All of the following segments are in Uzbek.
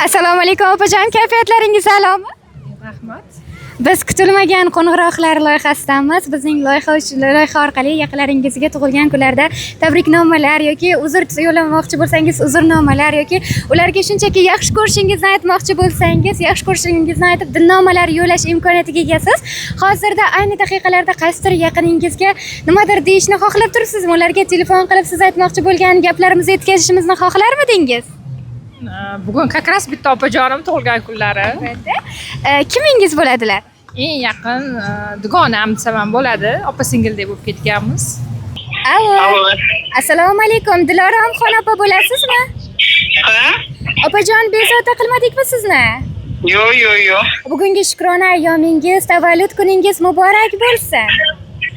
Assalomu alaykum opajon, kayfiyatlaringiz a'lomi? Rahmat. Biz kutilmagan qo'ng'iroqlar loyihasidanmiz. Bizning loyiha orqali yaqinlaringizga tug'ilgan kunlarda tabriknomalar yoki uzr yo'llamoqchi bo'lsangiz, uzrnomalar yoki ularga shunchaki yaxshi ko'rishingizni aytmoqchi bo'lsangiz, yaxshi ko'rishingizni aytib dilnomalar yo'llash imkoniyatiga egasiz. Hozirda ayni daqiqalarda qaysidir yaqiningizga nimadir deyishni xohlab turibsizmi? Ularga telefon qilib siz aytmoqchi bo'lgan gaplarimizni yetkazishimizni xohlarmidingiz? Bugun kakras bitta opajonim tug'ilgan kunlari. Kimingiz bo'ladilar? Eng yaqin dugonam desam ham bo'ladi. Opa-singildek bo'lib ketganmiz. Allo. Assalomu alaykum. Diloramxon opa bo'lasizmi? Ha? Opajon, bezovta qilmadikmi sizni? Yo'q. Bugungi Shukrona ayyomingiz, tavallud kuningiz muborak bo'lsin.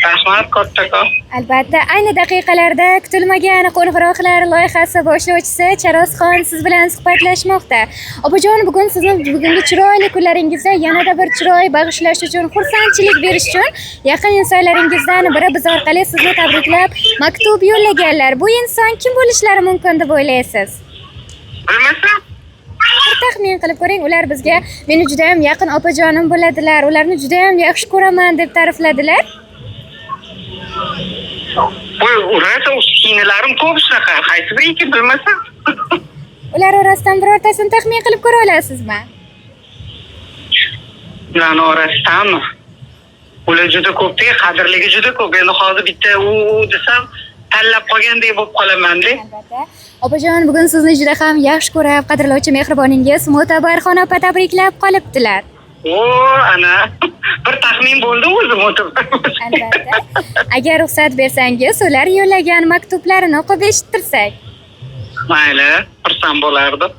Rahmat kattakon. Albatta, ayni daqiqalarda kutilmagan qo'ng'iroqlar loyihasi boshlovchisi Charosxon siz bilan suhbatlashmoqda. Opajon, bugun sizni bugungi chiroyli kunlaringizda yanada bir chiroy bag'ishlash uchun, xursandchilik berish uchun yaqin insonlaringizdan biri biz orqali sizni tabriklab maktub yo'llaganlar. Bu inson kim bo'lishlari mumkin deb o'ylaysiz? Bilmasam? Bir taxmin qilib ko'ring, ular bizga meni juda ham yaqin opajonim bo'ladilar, ularni juda ham yaxshi ko'raman deb ta'rifladilar. Urasa singllarim ko'p shunaqa. Qaysi biri bilmasam? Ular orasidan birortasini taxmin qilib ko'ra olasizmi? Ularning orasidanmi? Ular juda ko'p-da, qadrligi juda ko'p. Endi hozir bitta u desam, tanlab qolgandek bo'lib qolaman-da. Albatta. Opajon, bugun sizni juda ham yaxshi ko'rib, qadrlovchi mehriboningiz Mo'tabarxon opa tabriklab qolibdilar. Ana bir taxmin bo'ldi o'zim Albatta. Agar ruxsat bersangiz, ular yo'llagan maktublarini o'qib eshittirsak. Mayli, xursand bo'lardim.